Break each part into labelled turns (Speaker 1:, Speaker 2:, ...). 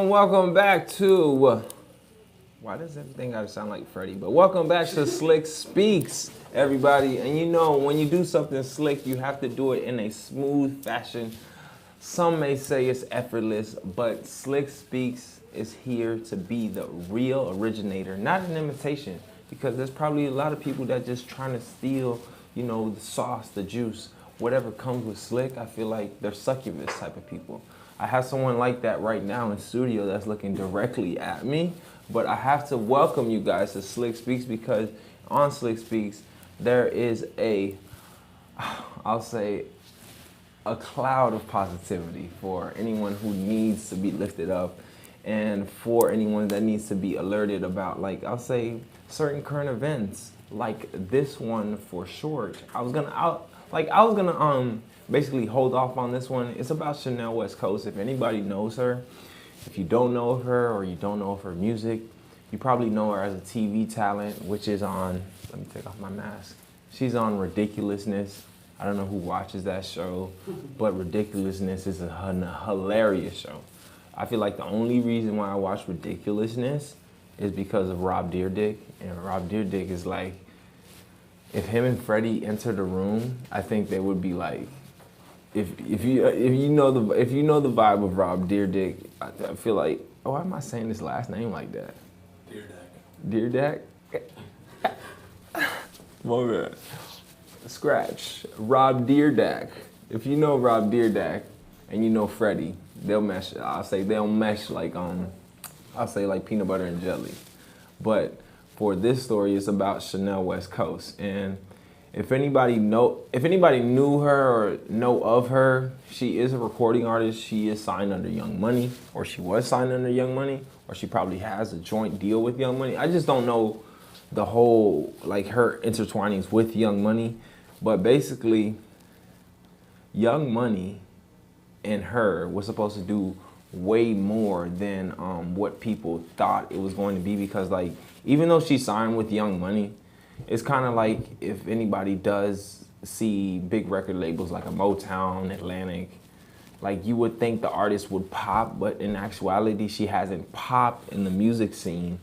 Speaker 1: Welcome back to, why does everything gotta sound like Freddie? But welcome back to Slicc Speaks, everybody. And you know, when you do something slick, you have to do it in a smooth fashion. Some may say it's effortless, but Slicc Speaks is here to be the real originator, not an imitation, because there's probably a lot of people that just trying to steal, you know, the sauce, the juice, whatever comes with Slicc. I feel like they're succubus type of people. I have someone like that right now in studio that's looking directly at me, but I have to welcome you guys to Slicc Speaks because on Slicc Speaks, there is I'll say, a cloud of positivity for anyone who needs to be lifted up and for anyone that needs to be alerted about, like, I'll say, certain current events, like this one for short. I was gonna basically hold off on this one. It's about Chanel West Coast. If anybody knows her, if you don't know of her or you don't know of her music, you probably know her as a TV talent, which is on, let me take off my mask. She's on Ridiculousness. I don't know who watches that show, but Ridiculousness is a hilarious show. I feel like the only reason why I watch Ridiculousness is because of Rob Dyrdek, and Rob Dyrdek is like, if him and Freddie enter the room, I think they would be like, if you know the vibe of Rob Dyrdek, I feel like, oh, why am I saying his last name like that? Dyrdek. My bad. Scratch. Rob Dyrdek. If you know Rob Dyrdek and you know Freddie, they'll mesh. I'll say they'll mesh like I'll say like peanut butter and jelly. But for this story, it's about Chanel West Coast, and if anybody knew her or know of her, she is a recording artist. She is signed under Young Money, or she was signed under Young Money, or she probably has a joint deal with Young Money. I just don't know the whole, like, her intertwinings with Young Money. But basically, Young Money and her was supposed to do way more than what people thought it was going to be, because, like, even though she signed with Young Money, it's kind of like if anybody does see big record labels like a Motown, Atlantic, like, you would think the artist would pop, but in actuality, she hasn't popped in the music scene,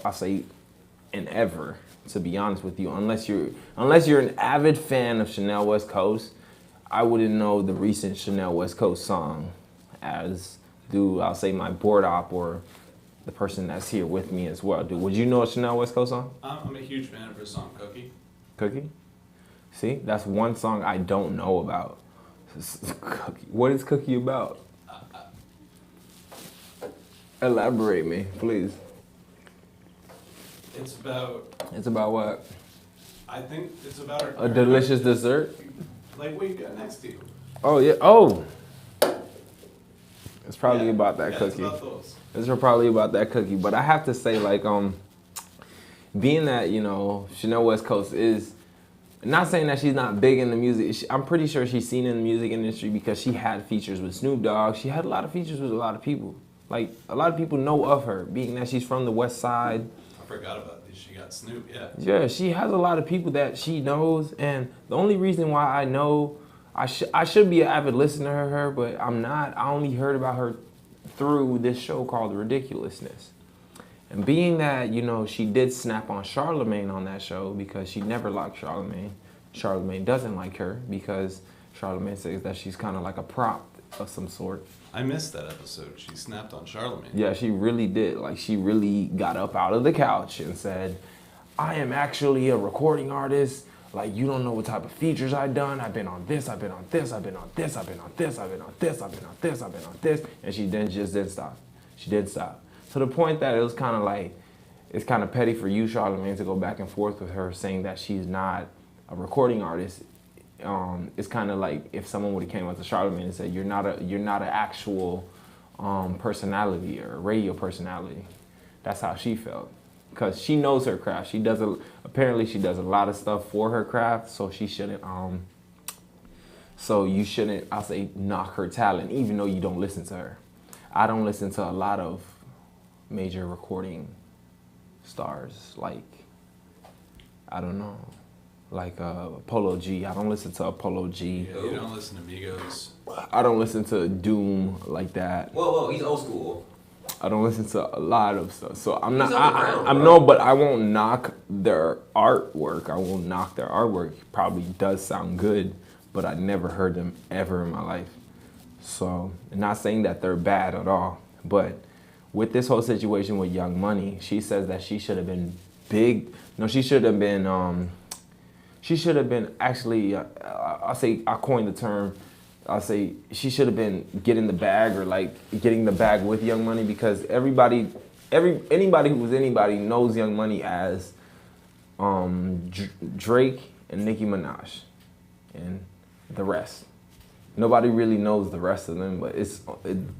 Speaker 1: I'll say, in ever, to be honest with you. Unless you're an avid fan of Chanel West Coast, I wouldn't know the recent Chanel West Coast song as do, I'll say, my board op or the person that's here with me as well. Dude, would you know a Chanel West Coast song?
Speaker 2: I'm a huge fan of her song, Cookie.
Speaker 1: Cookie? See, that's one song I don't know about. Cookie. What is Cookie about? Elaborate me, please.
Speaker 2: It's about...
Speaker 1: It's about what?
Speaker 2: I think it's about her...
Speaker 1: A delicious dessert?
Speaker 2: Like what you got next to you.
Speaker 1: Oh, yeah. Oh! It's probably about that cookie.
Speaker 2: It's about those.
Speaker 1: It's probably about that cookie. But I have to say, like, being that, you know, Chanel West Coast is, not saying that she's not big in the music. I'm pretty sure she's seen in the music industry because she had features with Snoop Dogg. She had a lot of features with a lot of people. Like, a lot of people know of her, being that she's from the West Side.
Speaker 2: I forgot about this. She got Snoop, yeah.
Speaker 1: Yeah, she has a lot of people that she knows. And the only reason why I know, I should be an avid listener to her, but I'm not. I only heard about her through this show called Ridiculousness. And being that, you know, she did snap on Charlemagne on that show because she never liked Charlemagne. Charlemagne doesn't like her because Charlemagne says that she's kind of like a prop of some sort.
Speaker 2: I missed that episode. She snapped on Charlemagne.
Speaker 1: Yeah, she really did. Like, she really got up out of the couch and said, I am actually a recording artist. Like, you don't know what type of features I've done. I've been on this, I've been on this, I've been on this, I've been on this, I've been on this, I've been on this, I've been on this. And she then just didn't stop. She did stop. To the point that it was kind of like, it's kind of petty for you, Charlemagne, to go back and forth with her saying that she's not a recording artist. It's kind of like if someone would have came up to Charlemagne and said, you're not an actual personality or a radio personality. That's how she felt. Because she knows her craft. Apparently she does a lot of stuff for her craft, so she shouldn't, so you shouldn't, I'll say, knock her talent, even though you don't listen to her. I don't listen to a lot of major recording stars, like, I don't know, like Polo G. I don't listen to Polo G.
Speaker 2: Yeah, you don't listen to Migos.
Speaker 1: I don't listen to Doom like that.
Speaker 3: Whoa, he's old school.
Speaker 1: I don't listen to a lot of stuff. So I'm not.
Speaker 2: He's underground,
Speaker 1: I'm
Speaker 2: bro.
Speaker 1: no, but I won't knock their artwork. I won't knock their artwork. It probably does sound good, but I never heard them ever in my life. So, not saying that they're bad at all, but with this whole situation with Young Money, she says that she should have been big. No, she should have been. She should have been actually. I coined the term. I'll say she should have been getting the bag or like getting the bag with Young Money because anybody who was anybody knows Young Money as Drake and Nicki Minaj and the rest. Nobody really knows the rest of them, but it's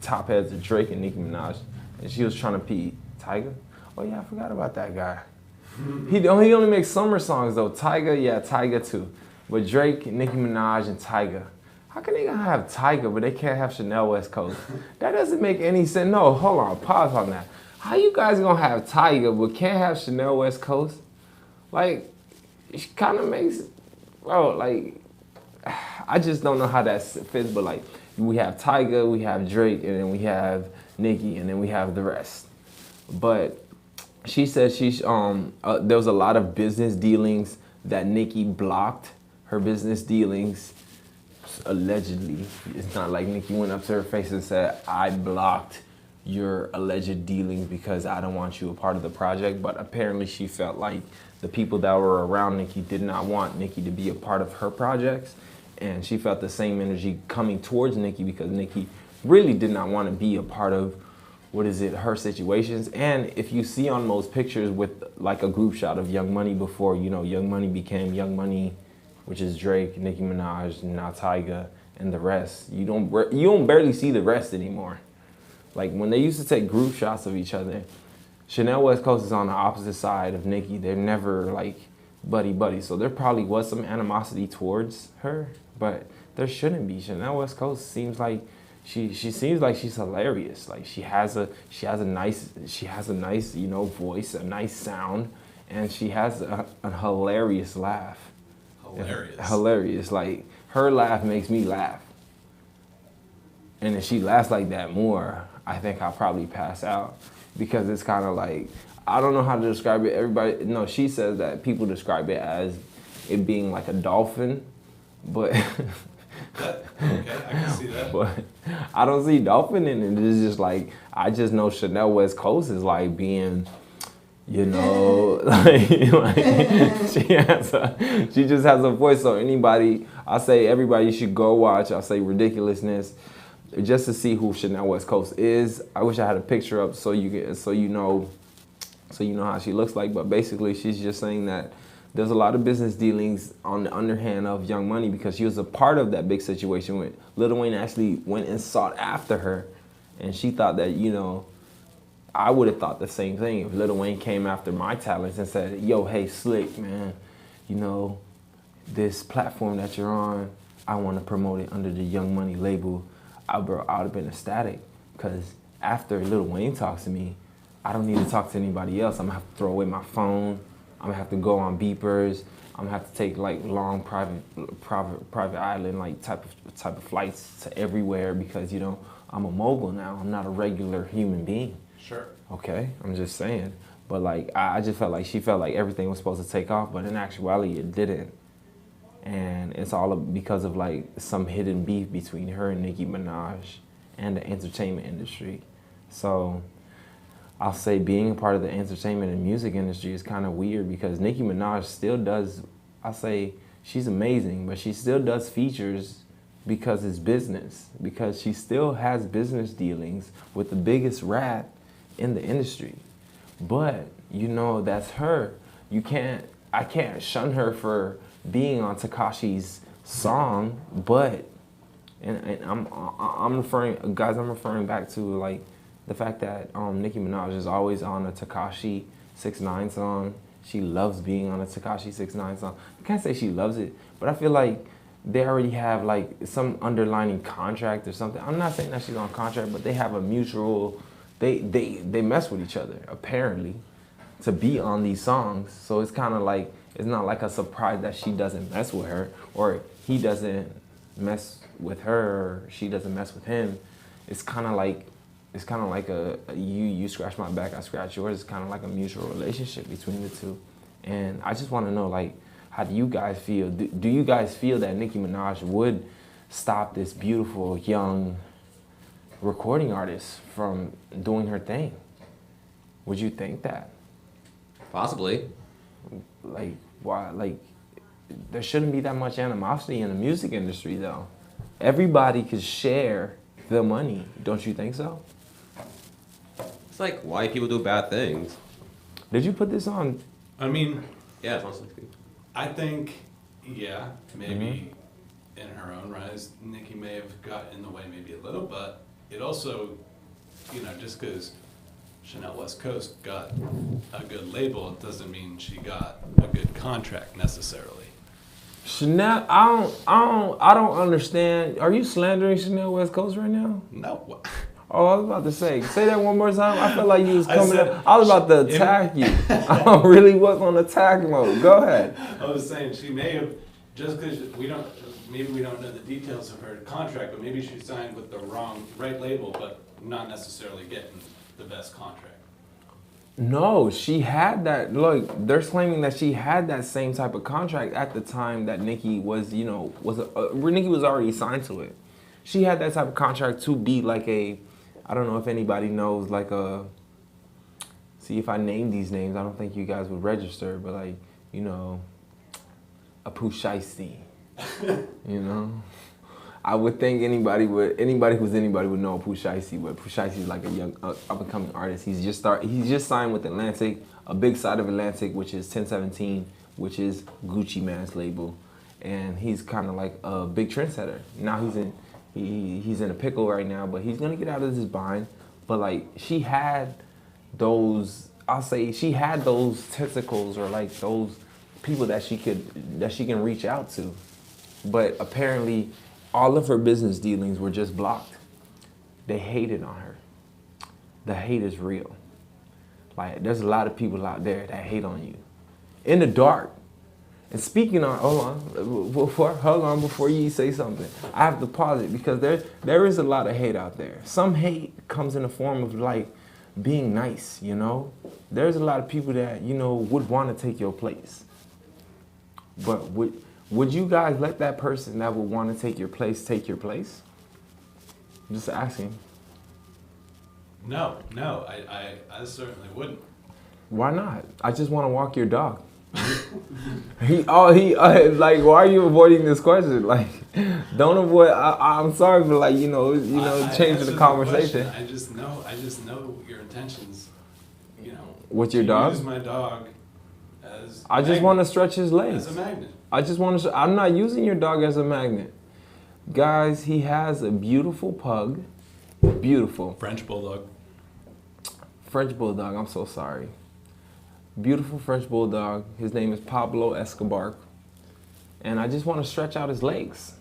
Speaker 1: top heads are Drake and Nicki Minaj, and she was trying to beat Tyga. Oh yeah, I forgot about that guy. He only makes summer songs though. Tyga, yeah, Tyga too, but Drake, Nicki Minaj, and Tyga. How can they have Tyga, but they can't have Chanel West Coast? That doesn't make any sense. No, hold on, pause on that. How you guys gonna have Tyga, but can't have Chanel West Coast? Like, it kind of makes, bro, like, I just don't know how that fits, but like, we have Tyga, we have Drake, and then we have Nicki, and then we have the rest. But she said there was a lot of business dealings that Nicki blocked, her business dealings. Allegedly, it's not like Nicki went up to her face and said, I blocked your alleged dealings because I don't want you a part of the project, but apparently she felt like the people that were around Nicki did not want Nicki to be a part of her projects, and she felt the same energy coming towards Nicki because Nicki really did not want to be a part of her situations. And if you see on most pictures with like a group shot of Young Money before, Young Money became Young Money, which is Drake, Nicki Minaj, now Tyga, and the rest. You don't barely see the rest anymore. Like when they used to take group shots of each other, Chanel West Coast is on the opposite side of Nicki. They're never like buddy. So there probably was some animosity towards her, but there shouldn't be. Chanel West Coast seems like she seems like she's hilarious. Like she has a nice voice, a nice sound, and she has a hilarious laugh. Hilarious. Like her laugh makes me laugh. And if she laughs like that more, I think I'll probably pass out because it's kind of like, I don't know how to describe it. She says that people describe it as it being like a dolphin, but
Speaker 2: okay, I can see that.
Speaker 1: But I don't see dolphin in it. It's just like, I just know Chanel West Coast is like being, like she just has a voice. So I say everybody should go watch. I say Ridiculousness, just to see who Chanel West Coast is. I wish I had a picture up so you know how she looks like. But basically, she's just saying that there's a lot of business dealings on the underhand of Young Money because she was a part of that big situation when Lil Wayne actually went and sought after her, and she thought that I would have thought the same thing if Lil Wayne came after my talents and said, yo, hey, Slicc, man, this platform that you're on, I want to promote it under the Young Money label. I would have been ecstatic because after Lil Wayne talks to me, I don't need to talk to anybody else. I'm going to have to throw away my phone. I'm going to have to go on beepers. I'm going to have to take like long private island like type of flights to everywhere because, I'm a mogul now. I'm not a regular human being.
Speaker 2: Sure.
Speaker 1: Okay, I'm just saying. But like, I just felt like she felt like everything was supposed to take off, but in actuality, it didn't. And it's all because of like some hidden beef between her and Nicki Minaj and the entertainment industry. So I'll say being a part of the entertainment and music industry is kind of weird because Nicki Minaj still does, I'll say she's amazing, but she still does features because it's business, because she still has business dealings with the biggest rat in the industry. But that's her. I can't shun her for being on Tekashi's song, but I'm referring back to like the fact that Nicki Minaj is always on a Tekashi 6ix9ine song. She loves being on a Tekashi 6ix9ine song. I can't say she loves it, but I feel like they already have like some underlining contract or something. I'm not saying that she's on contract, but they have a mutual, they mess with each other, apparently, to be on these songs. So it's kind of like, it's not like a surprise that she doesn't mess with her, or he doesn't mess with her, or she doesn't mess with him. It's kind of like it's kind of like you scratch my back, I scratch yours. It's kind of like a mutual relationship between the two. And I just want to know, like, how do you guys feel? Do you guys feel that Nicki Minaj would stop this beautiful young recording artist from doing her thing? Would you think that?
Speaker 3: Possibly.
Speaker 1: Like, why? Like, there shouldn't be that much animosity in the music industry, though. Everybody could share the money. Don't you think so?
Speaker 3: It's like why people do bad things.
Speaker 1: Did you put this on?
Speaker 2: I mean,
Speaker 3: Yeah, it's on Slicc Speaks.
Speaker 2: I think, yeah, maybe in her own rise, Nicki may have got in the way maybe a little, but it also, just because Chanel West Coast got a good label, it doesn't mean she got a good contract necessarily.
Speaker 1: Chanel, I don't understand. Are you slandering Chanel West Coast right now?
Speaker 2: No.
Speaker 1: Oh, I was about to say that one more time. I felt like you was
Speaker 2: I
Speaker 1: coming
Speaker 2: said-
Speaker 1: up. I was about to attack you. I really was on attack mode. Go ahead.
Speaker 2: I was saying she may have, just because maybe we don't know the details of her contract, but maybe she signed with the right label, but not necessarily getting the best contract.
Speaker 1: No, she had that. Look, they're claiming that she had that same type of contract at the time that Nicki was, Nicki was already signed to it. She had that type of contract to be like I don't know if anybody knows, like see if I name these names, I don't think you guys would register, but like, a Pusheisty, I would think anybody would know Pusheisty, but Pusheisty is like a young up-and-coming artist. He's just signed with Atlantic, a big side of Atlantic, which is 1017, which is Gucci Mane's label, and he's kind of like a big trendsetter. Now he's in a pickle right now, but he's gonna get out of this bind. But like she had those testicles, or like those people that she can reach out to. But apparently all of her business dealings were just blocked. They hated on her. The hate is real. Like there's a lot of people out there that hate on you in the dark. And speaking on, hold on before you say something. I have to pause it because there is a lot of hate out there. Some hate comes in the form of like being nice, There's a lot of people that, would want to take your place. But would you guys let that person that would want to take your place? Just asking.
Speaker 2: No, I certainly wouldn't.
Speaker 1: Why not? I just want to walk your dog. Like, why are you avoiding this question? Like, don't avoid. I'm sorry for like, changing the conversation.
Speaker 2: I just know your intentions.
Speaker 1: With your dog?
Speaker 2: Use my dog as.
Speaker 1: I just want to stretch his legs.
Speaker 2: As a magnet.
Speaker 1: I just want to. I'm not using your dog as a magnet, guys. He has a beautiful pug, beautiful
Speaker 2: French bulldog.
Speaker 1: I'm so sorry. Beautiful French bulldog. His name is Pablo Escobar. And I just want to stretch out his legs.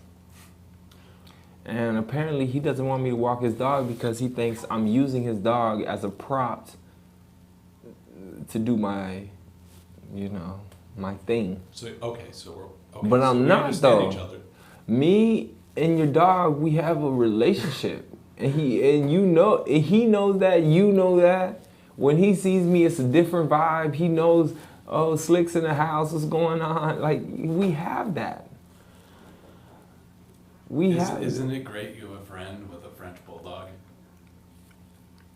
Speaker 1: And apparently he doesn't want me to walk his dog because he thinks I'm using his dog as a prop to do my, my thing.
Speaker 2: So okay.
Speaker 1: But I'm
Speaker 2: we
Speaker 1: not
Speaker 2: understand
Speaker 1: though.
Speaker 2: Each other.
Speaker 1: Me and your dog, we have a relationship. And he knows that, you know that. When he sees me, it's a different vibe. He knows, oh, Slick's in the house, what's going on? Like, we have that.
Speaker 2: Isn't it great you have a friend with a French bulldog?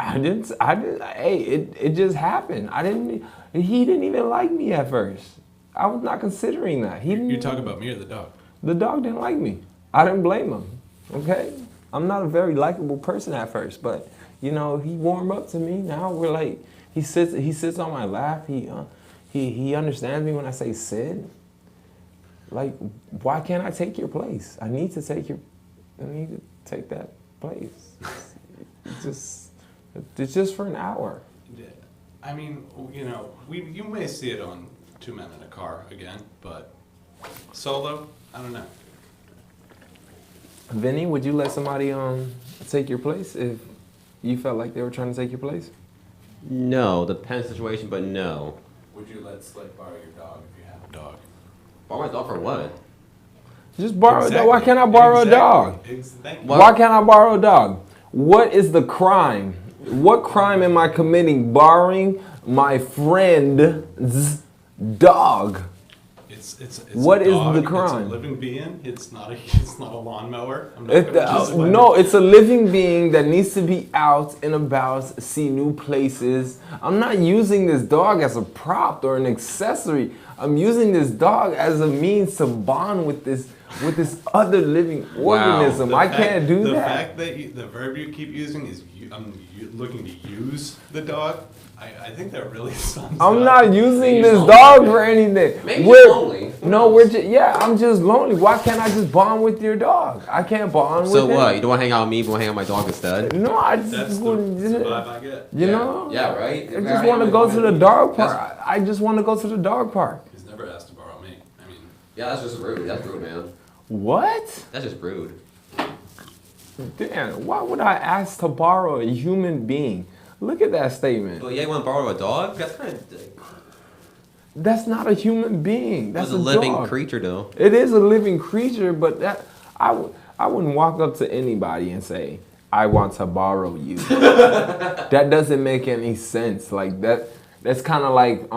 Speaker 1: It just happened. He didn't even like me at first. I was not considering that.
Speaker 2: You talk about me or the dog?
Speaker 1: The dog didn't like me. I didn't blame him, okay? I'm not a very likable person at first, but he warmed up to me. Now we're like, he sits on my lap. He understands me when I say sit. Like, why can't I take your place? I need to take that place. It's just for an hour.
Speaker 2: I mean, you may see it on Two Men in a Car again, but solo, I don't know.
Speaker 1: Vinny, would you let somebody take your place if you felt like they were trying to take your place?
Speaker 3: No, depends situation, but no.
Speaker 2: Would you let Slicc borrow your dog if you have a dog?
Speaker 3: Borrow my dog for what?
Speaker 1: Just borrow a dog. Why can't I borrow a dog?
Speaker 2: Exactly.
Speaker 1: Why can't I borrow a dog? What is the crime What crime am I committing borrowing my friend's dog?
Speaker 2: It's
Speaker 1: What
Speaker 2: a
Speaker 1: is
Speaker 2: dog,
Speaker 1: the
Speaker 2: It's
Speaker 1: crime?
Speaker 2: a living being. It's not a lawnmower. I'm not gonna just
Speaker 1: No, it's a living being that needs to be out and about, see new places. I'm not using this dog as a prop or an accessory. I'm using this dog as a means to bond with this other living organism. I can't do
Speaker 2: the
Speaker 1: that.
Speaker 2: The fact that the verb you keep using is looking to use the dog. I think that really sums
Speaker 1: I'm
Speaker 2: it
Speaker 1: not
Speaker 2: up.
Speaker 1: using
Speaker 3: Maybe
Speaker 1: this
Speaker 3: he's
Speaker 1: dog
Speaker 3: lonely.
Speaker 1: for anything.
Speaker 3: Maybe he's lonely.
Speaker 1: No, we're just, yeah, I'm just lonely. Why can't I just bond with your dog? I can't bond with
Speaker 3: So
Speaker 1: him.
Speaker 3: what? You don't want to hang out with me, but want to hang out with my dog instead?
Speaker 1: No, I
Speaker 2: That's
Speaker 1: just
Speaker 2: the
Speaker 1: wouldn't.
Speaker 2: vibe I get.
Speaker 1: You know?
Speaker 3: Yeah, right?
Speaker 1: I just want to go to the dog park. I just want to go to the dog park.
Speaker 2: He's never asked to borrow me. I mean,
Speaker 3: Yeah, that's just rude. That's rude, man.
Speaker 1: What?
Speaker 3: That's just rude.
Speaker 1: Dan, why would I ask to borrow a human being? Look at that statement.
Speaker 3: Well, yeah, you want to borrow a dog? That's kind of...
Speaker 1: That's not a human being. That's
Speaker 3: That's a living
Speaker 1: dog.
Speaker 3: creature, though.
Speaker 1: It is a living creature, but I wouldn't walk up to anybody and say, I want to borrow you. That doesn't make any sense. Like that's kind of like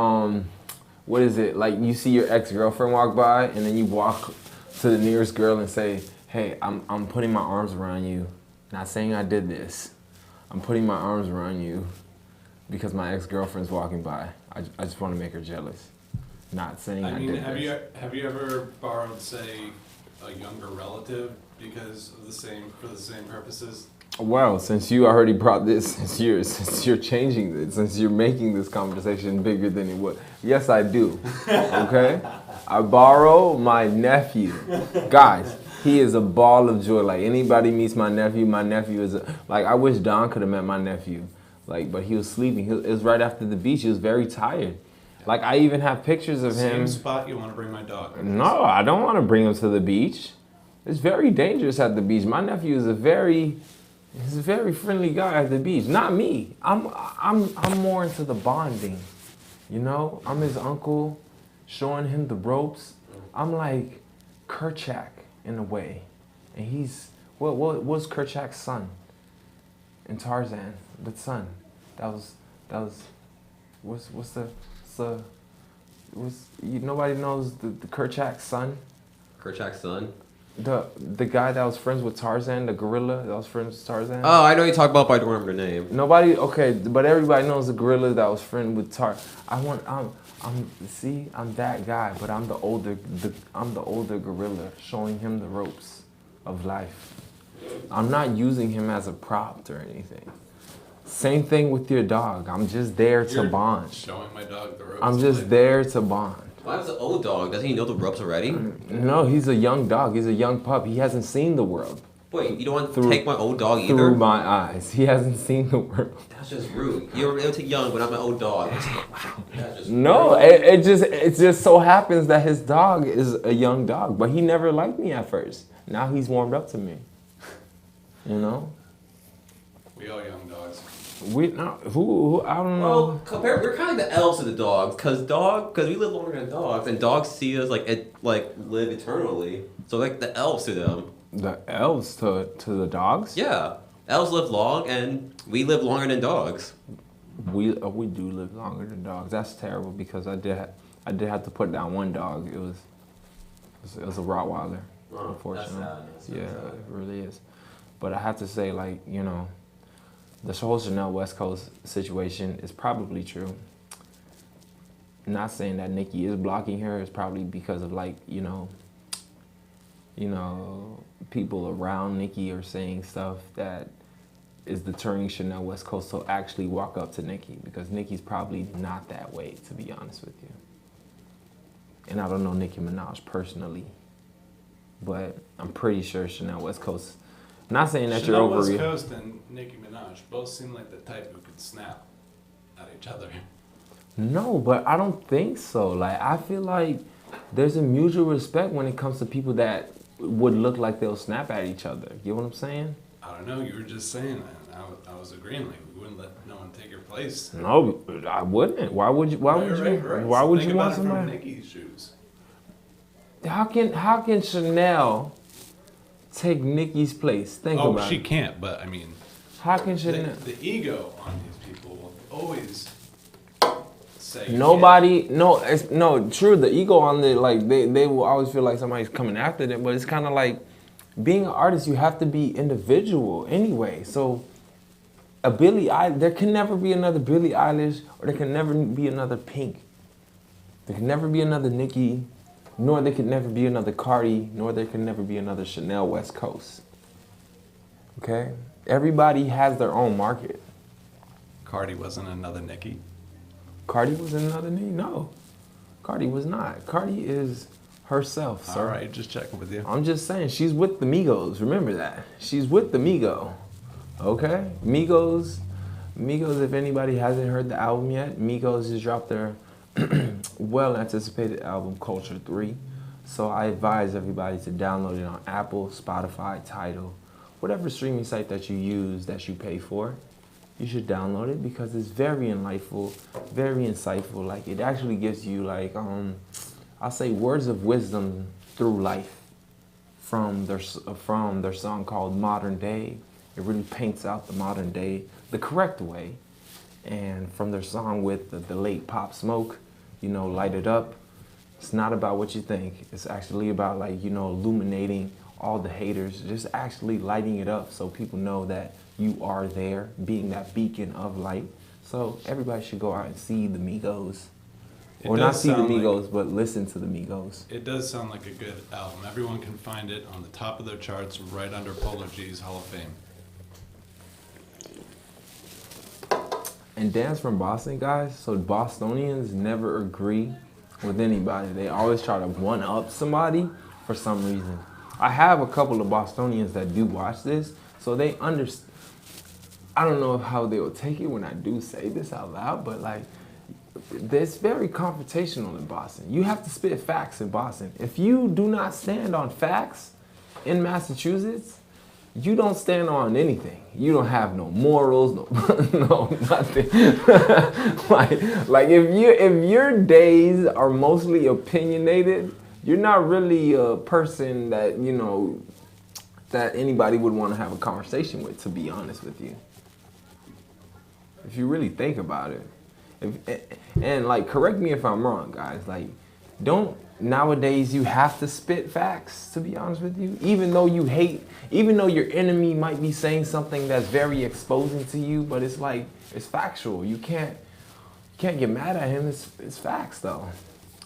Speaker 1: what is it? Like you see your ex-girlfriend walk by and then you walk to the nearest girl and say, hey, I'm putting my arms around you. Not saying I did this. I'm putting my arms around you because my ex-girlfriend's walking by. I just want to make her jealous. Not saying I
Speaker 2: mean,
Speaker 1: did
Speaker 2: have
Speaker 1: this.
Speaker 2: you ever borrowed, say, a younger relative because of for the same purposes?
Speaker 1: Well, since you already brought this, since you're changing this, since you're making this conversation bigger than it was, yes, I do. Okay, I borrow my nephew. Guys, he is a ball of joy. Like anybody meets my nephew is like. I wish Don could have met my nephew, like, but he was sleeping. It was right after the beach. He was very tired. Like I even have pictures of him.
Speaker 2: Same spot you want to bring my dog.
Speaker 1: No, I don't want to bring him to the beach. It's very dangerous at the beach. My nephew is he's a very friendly guy at the beach. Not me. I'm more into the bonding. You know, I'm his uncle, showing him the ropes. I'm like Kerchak in a way, and he's what's Kerchak's son? In Tarzan, the son. That was nobody knows the Kerchak's son.
Speaker 3: Kerchak's son?
Speaker 1: The guy that was friends with Tarzan, the gorilla that was friends with Tarzan.
Speaker 3: Oh, I know you talk about, but I don't remember the name.
Speaker 1: Nobody, okay, but everybody knows the gorilla that was friend with Tarzan. I'm that guy, but I'm the older gorilla, showing him the ropes of life. I'm not using him as a prop or anything. Same thing with your dog. I'm just there to bond.
Speaker 2: Showing my dog the ropes.
Speaker 1: I'm just there to bond.
Speaker 3: Why was the old dog? Doesn't he know the ropes already?
Speaker 1: No, he's a young dog. He's a young pup. He hasn't seen the world.
Speaker 3: Wait, you don't want to take my old dog either?
Speaker 1: Through my eyes. He hasn't seen the world.
Speaker 3: That's just rude. You're able to young, but I'm an old dog. Wow. That's just
Speaker 1: No,
Speaker 3: rude.
Speaker 1: it just so happens that his dog is a young dog, but he never liked me at first. Now he's warmed up to me. You know?
Speaker 2: We all young dogs.
Speaker 1: Who I don't know.
Speaker 3: Well, we're kind of the elves of the dogs, cause we live longer than dogs, and dogs see us like live eternally. So like the elves to them.
Speaker 1: The elves to the dogs?
Speaker 3: Yeah, elves live long, and we live longer than dogs.
Speaker 1: We do live longer than dogs. That's terrible because I did have to put down one dog. It was a Rottweiler, unfortunately.
Speaker 3: That's sad.
Speaker 1: Yeah, it really is. But I have to say, like, you know, the whole Chanel West Coast situation is probably true. Not saying that Nikki is blocking her. It's probably because of, like, you know, people around Nikki are saying stuff that is deterring Chanel West Coast to actually walk up to Nikki, because Nikki's probably not that way, to be honest with you. And I don't know Nicki Minaj personally, but I'm pretty sure Chanel West Coast. Not saying that
Speaker 2: Chanel
Speaker 1: you're over.
Speaker 2: West Coast and Nicki Minaj both seem like the type who could snap at each other.
Speaker 1: No, but I don't think so. Like, I feel like there's a mutual respect when it comes to people that would look like they'll snap at each other. You know what I'm saying?
Speaker 2: I don't know. You were just saying that. I was agreeing. Like, we wouldn't let no one take your place.
Speaker 1: No, I wouldn't. Why would you? Why would you?
Speaker 2: Right.
Speaker 1: Why would
Speaker 2: Think
Speaker 1: you want
Speaker 2: about it from
Speaker 1: somebody?
Speaker 2: Nicki's shoes.
Speaker 1: How can Chanel take Nicki's place? Think about
Speaker 2: She
Speaker 1: it.
Speaker 2: can't. But I mean,
Speaker 1: How can Chanel?
Speaker 2: The ego on these people will always say
Speaker 1: Nobody, no, it's no true. The ego on the like they will always feel like somebody's coming after them, but it's kind of like being an artist. You have to be individual anyway. So there can never be another Billie Eilish, or there can never be another Pink. There can never be another Nicki, nor there can never be another Cardi, nor there can never be another Chanel West Coast. Okay, everybody has their own market.
Speaker 2: Cardi wasn't another Nicki.
Speaker 1: Cardi was another Nicki? No, Cardi was not. Cardi is herself, sir.
Speaker 2: All right, just checking with you.
Speaker 1: I'm just saying, she's with the Migos. Remember that. She's with the Migo. Okay? Migos, if anybody hasn't heard the album yet, Migos just dropped their well-anticipated album, Culture 3. So I advise everybody to download it on Apple, Spotify, Tidal, whatever streaming site that you use that you pay for. You should download it because it's very enlightful, very insightful. Like, it actually gives you, like, I'll say words of wisdom through life from their song called Modern Day. It really paints out the modern day the correct way. And from their song with the late Pop Smoke, Light It Up, it's not about what you think. It's actually about, like, illuminating all the haters, just actually lighting it up so people know that you are there, being that beacon of light. So everybody should go out and see the Migos. Or not see the Migos, but listen to the Migos.
Speaker 2: It does sound like a good album. Everyone can find it on the top of their charts right under Polo G's Hall of Fame.
Speaker 1: And Dance from Boston, guys, so Bostonians never agree with anybody. They always try to one-up somebody for some reason. I have a couple of Bostonians that do watch this, so they understand. I don't know how they will take it when I do say this out loud, but like, it's very confrontational in Boston. You have to spit facts in Boston. If you do not stand on facts in Massachusetts, you don't stand on anything. You don't have no morals, no nothing. like if your days are mostly opinionated, you're not really a person that that anybody would want to have a conversation with. To be honest with you, if you really think about it, and like, correct me if I'm wrong, guys. Like, don't. Nowadays, you have to spit facts, to be honest with you. Even though your enemy might be saying something that's very exposing to you, but it's like, it's factual. You can't get mad at him. It's facts, though.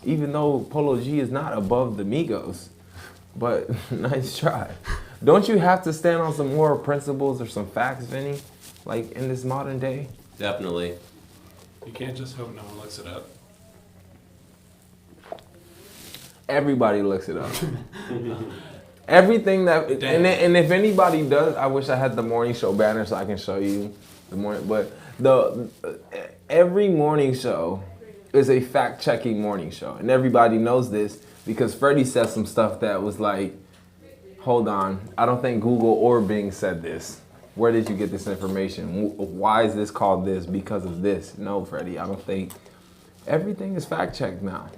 Speaker 1: Even though Polo G is not above the Migos, but nice try. Don't you have to stand on some moral principles or some facts, Vinny, like in this modern day?
Speaker 3: Definitely.
Speaker 2: You can't just hope no one looks it up.
Speaker 1: Everybody looks it up. Everything that, and if anybody does, I wish I had the morning show banner so I can show you the morning. But every morning show is a fact-checking morning show, and everybody knows this because Freddie said some stuff that was like, hold on, I don't think Google or Bing said this. Where did you get this information? Why is this called this? Because of this? No, Freddie, I don't think. Everything is fact-checked now.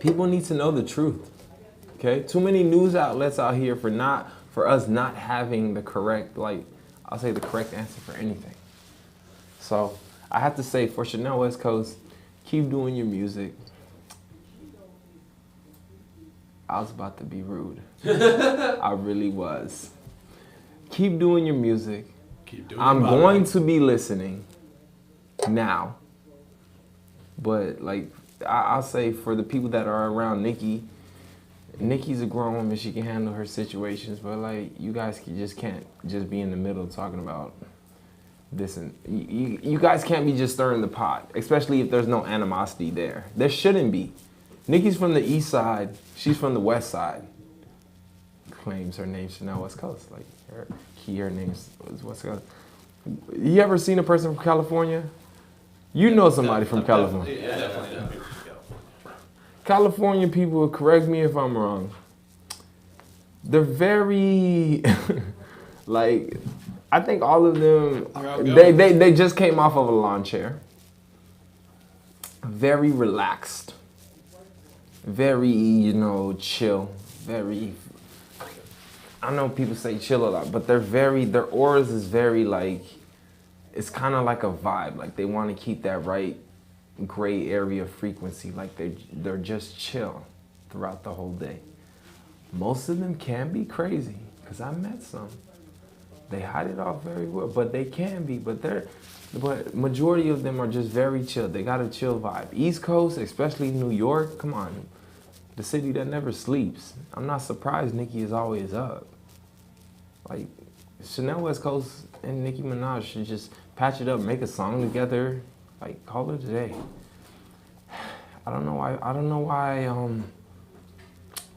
Speaker 1: People need to know the truth, okay? Too many news outlets out here for us not having the correct, I'll say the correct answer for anything. So I have to say, for Chanel West Coast, keep doing your music. I was about to be rude. I really was. Keep doing your music. I'm going to be listening now. But I'll say, for the people that are around Nikki's a grown woman. She can handle her situations, but you guys can't just be in the middle talking about this, and you guys can't be just stirring the pot, especially if there's no animosity there. There shouldn't be. Nikki's from the east side. She's from the west side. Claims her name's Chanel West Coast. Her name's West Coast. You ever seen a person from California? You know somebody from California.
Speaker 2: Yeah, definitely.
Speaker 1: California people, correct me if I'm wrong. They're very, I think all of them, they just came off of a lawn chair. Very relaxed. Very, chill. Very, I know people say chill a lot, but their auras is very like, it's kind of like a vibe. Like they want to keep that right gray area frequency. Like they're just chill throughout the whole day. Most of them can be crazy, because I met some. They hide it off very well, but they can be. But majority of them are just very chill. They got a chill vibe. East Coast, especially New York, come on. The city that never sleeps. I'm not surprised Nicki is always up. Like, Chanel West Coast and Nicki Minaj should just patch it up, make a song together, like, call it a day. I don't know why,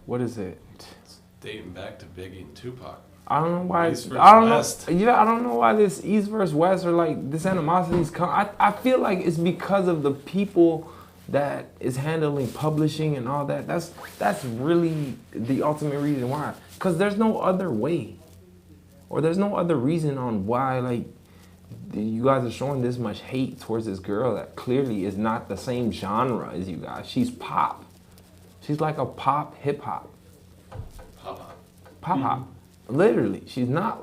Speaker 1: what is it?
Speaker 2: It's dating back to Biggie and Tupac.
Speaker 1: I don't know why.
Speaker 2: East versus West.
Speaker 1: I don't know why this East versus West or like this animosity's come. I feel like it's because of the people that is handling publishing and all that. That's really the ultimate reason why. Because there's no other way, or there's no other reason on why like you guys are showing this much hate towards this girl that clearly is not the same genre as you guys. She's pop. She's like a pop hip hop.
Speaker 2: Pop.
Speaker 1: Pop. Literally, she's not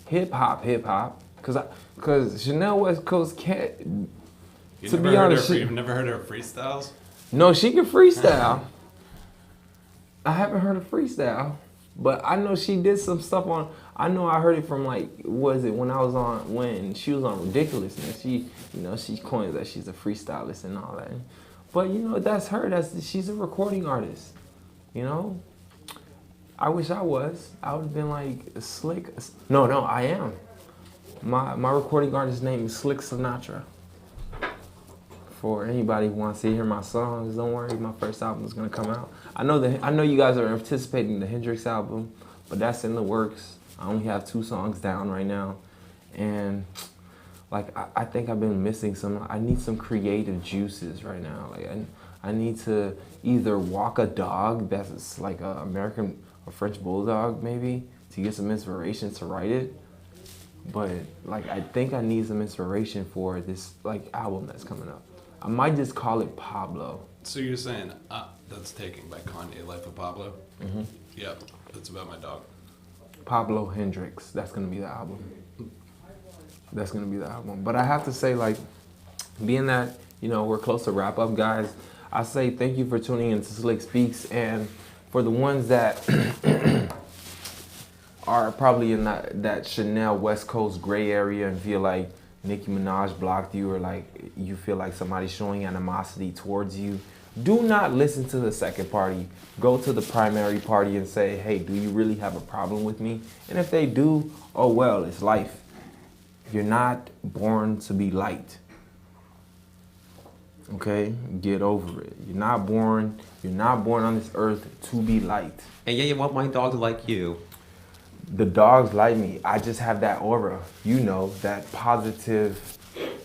Speaker 1: hip hop, cause Chanel West Coast can't. You've
Speaker 2: never heard her freestyles?
Speaker 1: No, she can freestyle. I haven't heard her freestyle, but I know she did some stuff on. I know I heard it from like, was it when she was on Ridiculousness? She coined that she's a freestylist and all that. But that's her. She's a recording artist. I wish I was. I would have been like Slicc. No, I am. My recording artist's name is Slicc Sinatra. For anybody who wants to hear my songs, don't worry, my first album is gonna come out. I know you guys are anticipating the Hendrix album, but that's in the works. I only have 2 songs down right now, and like I think I've been missing some. I need some creative juices right now. Like I need to either walk a dog that's like a French bulldog maybe, to get some inspiration to write it. But like I think I need some inspiration for this like album that's coming up. I might just call it Pablo.
Speaker 2: So you're saying that's taken by Kanye, Life of Pablo? Mm-hmm. Yep, that's about my dog.
Speaker 1: Pablo Hendrix. That's gonna be the album. That's gonna be the album. But I have to say, like, being that we're close to wrap up, guys, I say thank you for tuning in to Slicc Speaks, and for the ones that are probably in that Chanel West Coast gray area and feel like Nicki Minaj blocked you, or like you feel like somebody's showing animosity towards you, do not listen to the second party. Go to the primary party and say, hey, do you really have a problem with me? And if they do, oh well, it's life. You're not born to be light. Okay? Get over it. You're not born on this earth to be light.
Speaker 3: And yeah, you want my dog to like you.
Speaker 1: The dogs like me. I just have that aura, that positive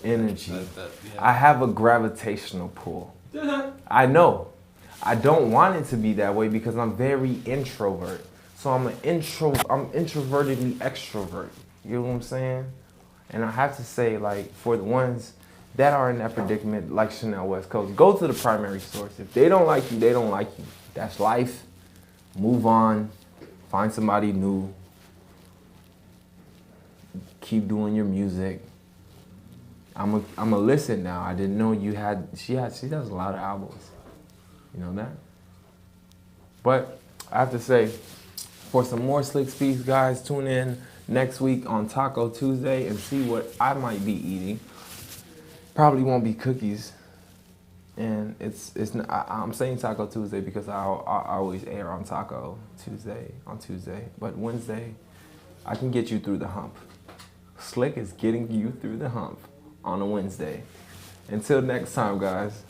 Speaker 1: energy.
Speaker 2: Yeah.
Speaker 1: I have a gravitational pull. I know. I don't want it to be that way because I'm very introvert. So I'm introvertedly extrovert. You know what I'm saying? And I have to say, like, for the ones that are in that predicament, like Chanel West Coast, go to the primary source. If they don't like you, they don't like you. That's life. Move on. Find somebody new. Keep doing your music. I'm a listen now. I didn't know she does a lot of albums. You know that? But I have to say, for some more Slicc Speaks, guys, tune in next week on Taco Tuesday and see what I might be eating. Probably won't be cookies. And I'm saying Taco Tuesday because I always air on Taco Tuesday, But Wednesday, I can get you through the hump. Slicc is getting you through the hump on a Wednesday. Until next time, guys.